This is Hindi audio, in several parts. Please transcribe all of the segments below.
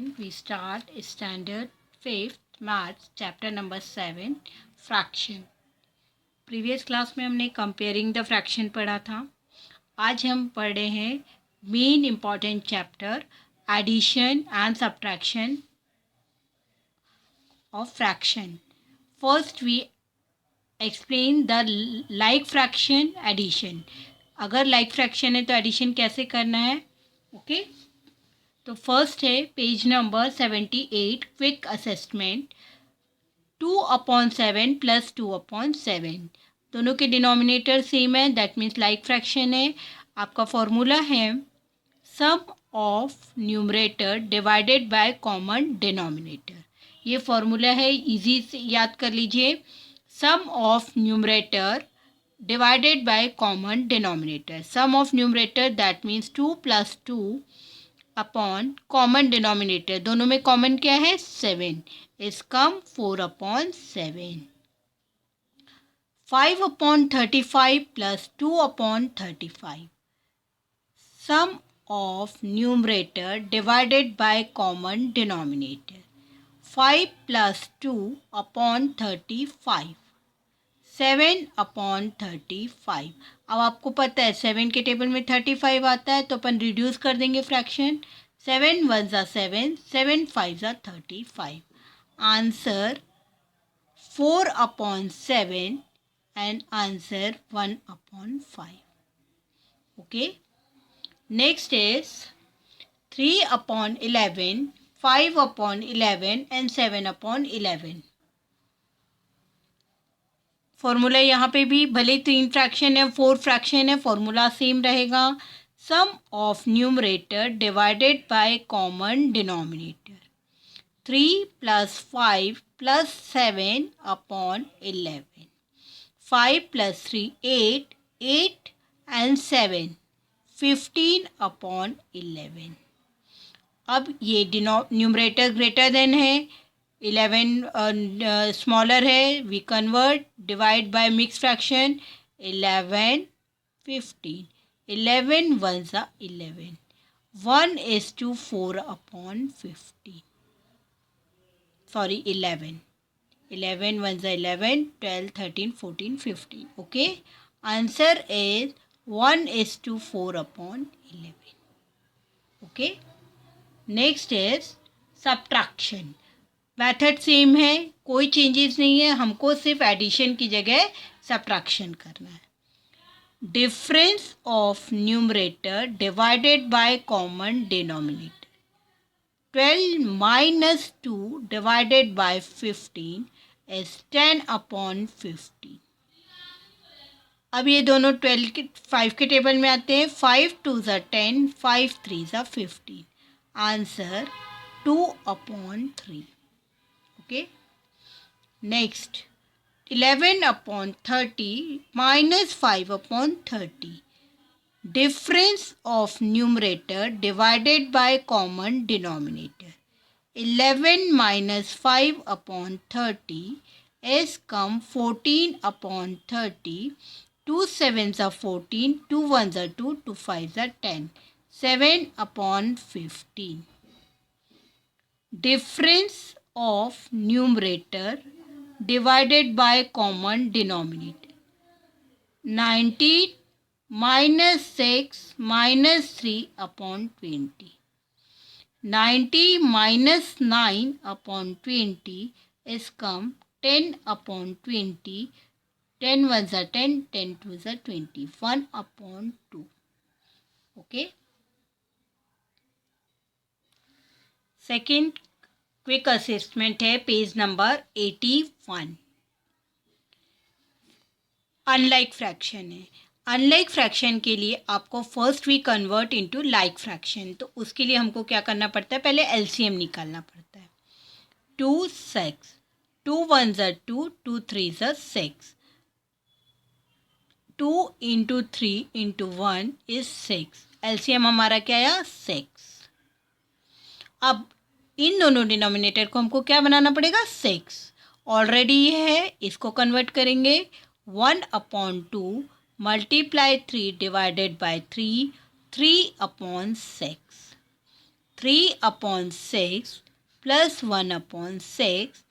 Then we start standard 5th maths chapter number 7 fraction. Previous class में हमने कंपेयरिंग द फ्रैक्शन पढ़ा था. आज हम पढ़ रहे हैं main important chapter addition and subtraction of fraction. First we explain the like fraction addition. अगर लाइक फ्रैक्शन है तो एडिशन कैसे करना है. ओके तो फर्स्ट है page number 78 quick assessment. 2/7 plus 2/7 दोनों के डिनोमिनेटर सेम है, दैट मीन्स लाइक फ्रैक्शन है. आपका फॉर्मूला है sum of numerator divided by common denominator. ये फॉर्मूला है, इजी से याद कर लीजिए. Sum of numerator divided by common denominator. Sum of numerator that means 2 plus 2 upon common denominator. दोनों में common क्या है 7 is come 4/7. 5/35 plus 2/35. Sum of numerator divided by common denominator. 5 plus 2/35. 7/35. अब आपको पता है 7 के टेबल में 35 आता है तो अपन रिड्यूस कर देंगे फ्रैक्शन. 7 1 ज़ा 7, 7 5 ज़ा 35. Answer 4/7 and answer 1/5. Okay next is 3/11, 5/11 and 7/11. Formula यहाँ पे भी भले 3 फ्रैक्शन है 4 फ्रैक्शन है, फॉर्मूला सेम रहेगा. Sum of numerator divided by common denominator. 3 plus 5 plus 7/11. 5 plus 3 8, 8 and 7 15/11. अब ये न्यूमरेटर ग्रेटर देन है, 11 स्मॉलर है, we convert divide by mix fraction. 11 15. 11 1 ज़ा 11. 1:4/15. सॉरी 11. 11 1 ज़ा 11, 12 13 14 15. Okay answer is 1:4/11. Okay next is subtraction. Method same है, कोई चेंजेस नहीं है, हमको सिर्फ एडिशन की जगह सब्ट्रैक्शन करना है. Difference of numerator divided by common denominator. 12 minus 2 divided by 15 is 10/15. अब ये दोनों 12 के 5 के टेबल में आते हैं. 5 2 ज़ा 10, 5 3 ज़ा 15. Answer 2/3. Okay next 11/30 minus 5/30. Difference of numerator divided by common denominator. 11 minus 5/30 is come 14/30. 2 7s are 14, 2 1s are 2, 2 5s are 10. 7/15. Difference of numerator divided by common denominator. 19 minus 6 minus 3/20. 90 minus 9/20 is come 10/20. 10 1s are 10, 10 2s are 20. 1/2. Okay. Second quick assessment है पेज नंबर 81. अनलाइक फ्रैक्शन है. अनलाइक फ्रैक्शन के लिए आपको first we convert into like fraction. तो उसके लिए हमको क्या करना पड़ता है, पहले एलसीएम निकालना पड़ता है. 2 6, 2 1s are 2, 2 3s are 6. 2 into 3 into 1 is 6. LCM हमारा क्या आया 6. अब इन दोनों डिनोमिनेटर को हमको क्या बनाना पड़ेगा 6. ऑलरेडी ये है, इसको कन्वर्ट करेंगे. 1/2 multiply 3 divided by 3, 3/6. 3/6 plus 1/6.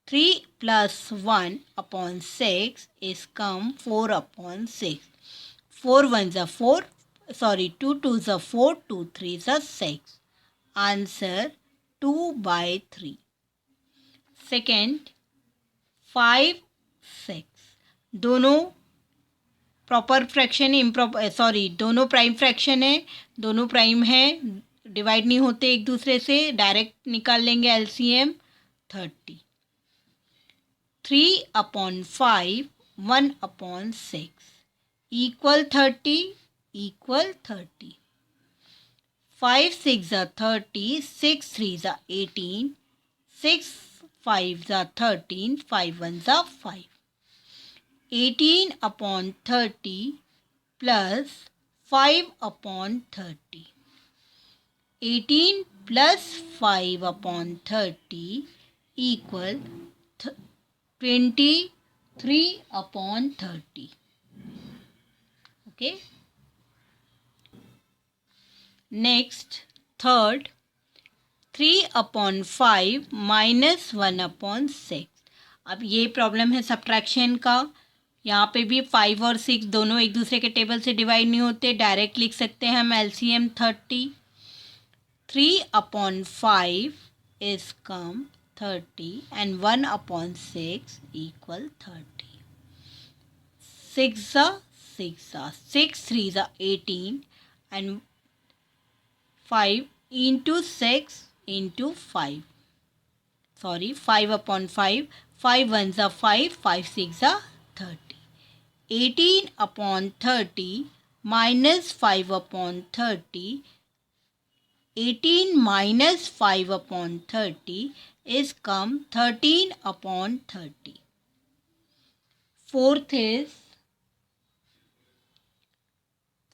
3 plus 1/6 is come 4/6. 4 ones are 4. Sorry, 2 twos are 4. 2 threes are 6. Answer 2/3. Second, 5, 6. दोनों प्रॉपर फ्रैक्शन है, दोनों प्राइम फ्रैक्शन है, दोनों प्राइम है, डिवाइड नहीं होते एक दूसरे से, डायरेक्ट निकाल लेंगे LCM 30. 3/5 1/6 equal 30 equal 30. 5 6 are 30, 6 3s are 18, 6 5s are 13, 5 1s are 5. 18/30 plus 5/30. 18 plus 5/30 equal 23/30. Okay. Next, third, 3/5 minus 1/6. अब ये प्रॉब्लम है सब्ट्रैक्शन का. यहाँ पे भी 5 और 6 दोनों एक दूसरे के टेबल से डिवाइड नहीं होते, डायरेक्ट लिख सकते हैं हम LCM 30. 3/5 is come 30 and 1/6 equal 30. 6 are 6 are 6 3s are 18 and 5 into 6 into 5. Sorry, 5/5. 5 ones are 5, 5 6 are 30. 18/30 minus 5/30. 18 minus 5/30 is come 13/30. Fourth is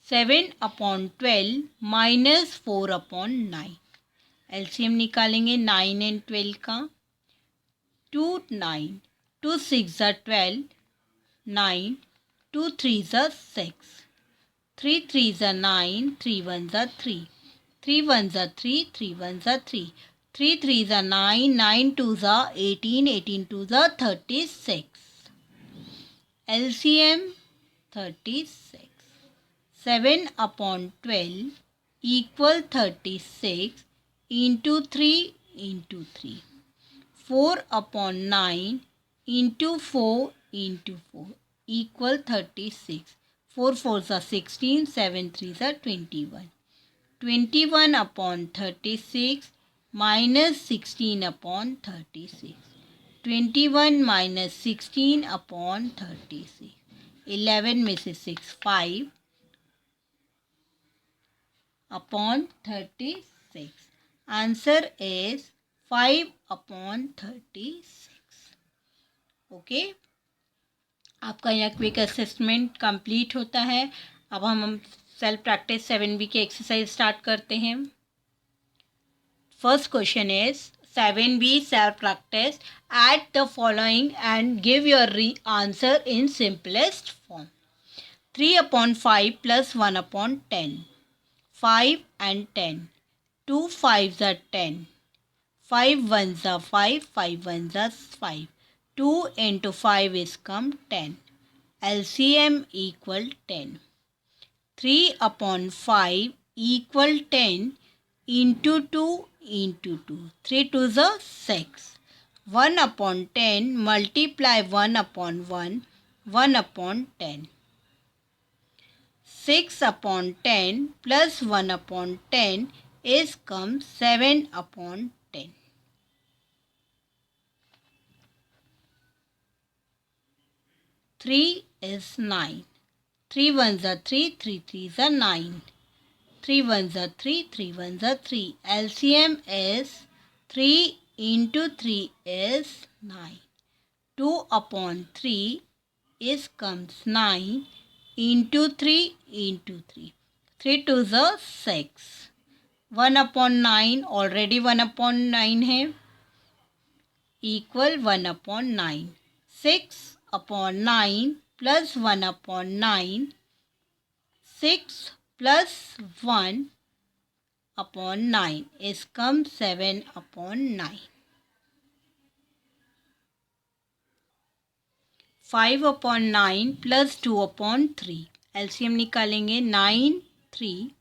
7/12 minus 4/9. LCM निकालेंगे 9 and 12 का. 2 9, 2 6 are 12, 9, 2 3s are 6, 3 3s are 9, 3 1s are 3, 3 1s are 3, 3 1s are 3, 3 3s are 9, 9 2s are 18, 18 2s are 36. LCM 36. 7/12 equal 36 into 3 into 3. 4/9 into 4 into 4 equal 36. 4 4s are 16, 7 3s are 21. 21/36 minus 16/36. 21 minus 16/36. 11 में से 6 5/36. Answer is 5/36. ओके, आपका यहाँ क्विक असेसमेंट कंप्लीट होता है. अब हम सेल्फ प्रैक्टिस 7B के एक्सरसाइज स्टार्ट करते हैं. First question is 7B self practice. Add the following and give your answer in simplest form. 3/5 plus 1/10. 5 and 10. 2 5s are 10. 5 1s are 5. 5 1s are 5. 2 into 5 is come 10. LCM equal 10. 3/5 equal 10 into 2 into 2. 3 2s are 6. 1/10 multiply 1/1, 1/10. 6/10 plus 1/10 is come 7/10. 3 is 9. 3 1s are 3, 3 3s are 9. 3 1s are 3, 3 1s are 3. LCM is 3 into 3 is 9. 2/3 is comes 9 into 3 into 3. 3 2s are 6. 1/9 already 1/9 है, equal 1/9. 6/9 plus 1/9. 6 plus 1 upon 9 is come 7 upon 9. 5 upon 9 plus 2 upon 3. LCM निकालेंगे 9 3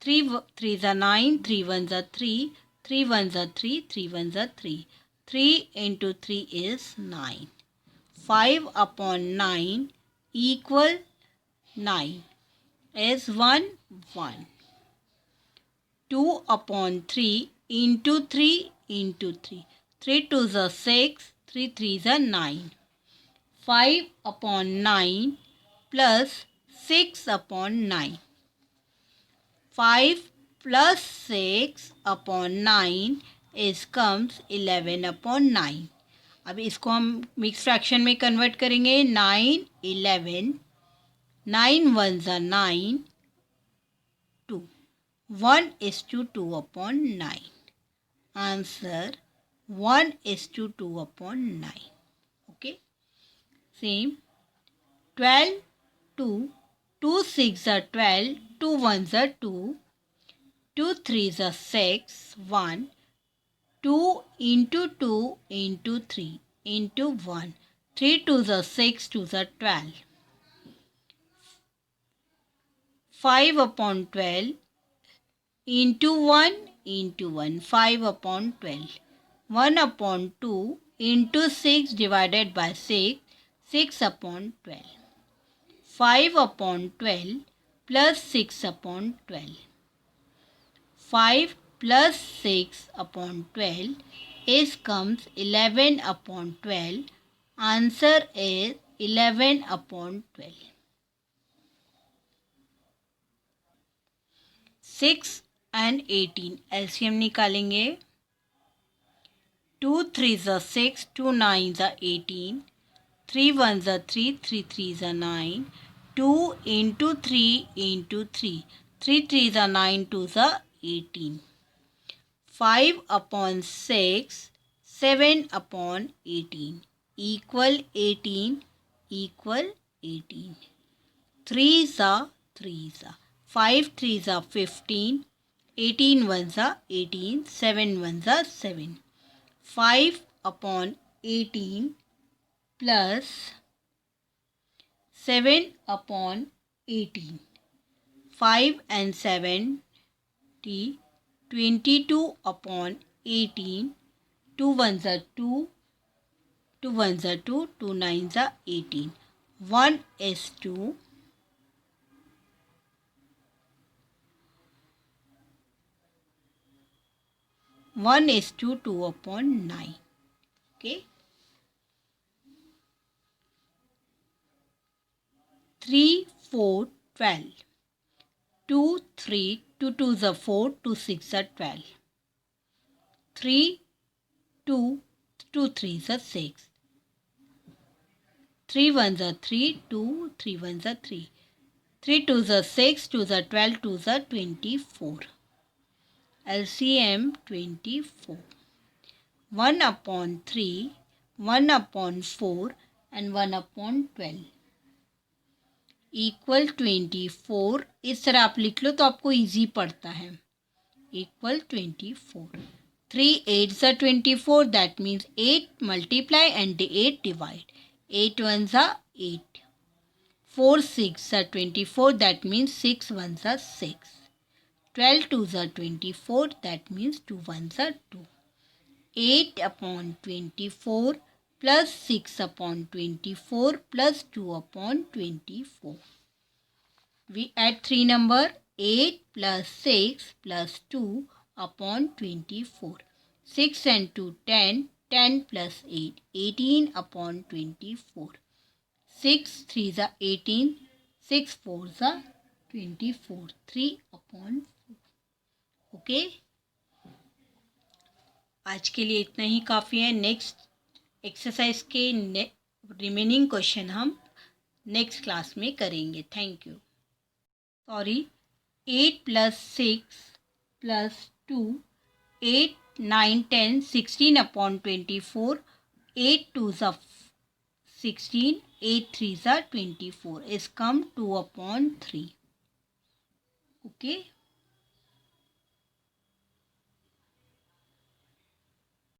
3 3 are 9 3 1s are 3 3 1s are 3 3 1s are 3 3 into 3 is 9. 5 upon 9 equal 9 is 1 1. 2 upon 3 into 3 into 3. 3 2s are 6 3 3s are 9. 5 upon 9 plus 6 upon 9. 5 plus 6 upon 9 is comes 11 upon 9. अब इसको हम मिक्स फ्रैक्शन में कन्वर्ट करेंगे. 9 11 9 1s are 9 2 1 is to 2 upon 9. Answer 1 is to 2 upon 9. Okay. Same. 12 2 2 6 are 12 2 1s are 2 2 3s are 6 1 2 into 2 into 3 into 1 3 2s are 6 2s are 12. 5 upon 12 into 1 into 1 5 upon 12. 1 upon 2 into 6 divided by 6 6 upon 12. 5 upon 12 plus 6 upon 12. 5 plus 6 upon 12 is comes 11 upon 12. Answer is 11 upon 12. 6 and 18 LCM निकालेंगे. 2 3s are 6 2 9s are 18 3 1s are 3 3 3s are 9 2 into 3 into 3 3 3s are 9 2s are 18. 5 upon 6 7 upon 18 equal 18 equal 18. 3s are 3s are 5 3s are 15 18 1s are 18 7 1s are 7. 5 upon 18 plus 7 upon 18. 5 and 7 22 upon 18. 2 1s are 2 2 1s are 2 2 9s are 18. 1 is 2 1 is to 2 upon 9. Okay. 3 4 12. 2 3 2 2s are 4 2 6 are 12. 3 2 2 3s are 6. 3 1s are 3 2 3 1s are 3. 3 2s are 6 2s are 12 2s are 24. LCM 24. 1 upon 3 1 upon 4 and 1 upon 12 equal 24. इस तरह आप लिख लो तो आपको इजी पड़ता है. Equal 24. 3 8s are 24. That means 8 multiply and 8 divide. 8 1s are 8. 4 6 are 24. That means 6 1s are 6. 12 2s are 24. That means 2 1s are 2. 8 upon 24 plus 6 upon 24 plus 2 upon 24. We add 3 number. 8 plus 6 plus 2 upon 24. 6 and 2 10. 10 plus 8 18 upon 24. 6 3s are 18. 6 4s are 24. 3 upon 4. Okay. आज के लिए इतना ही काफ़ी है. नेक्स्ट एक्सरसाइज के रिमेनिंग क्वेश्चन हम नेक्स्ट क्लास में करेंगे. Thank you. Sorry. 8 plus 6 plus 2 8 9 10 16 upon 24. 8 2s are 16. 8 3s are 24 is come 2 upon 3. Okay.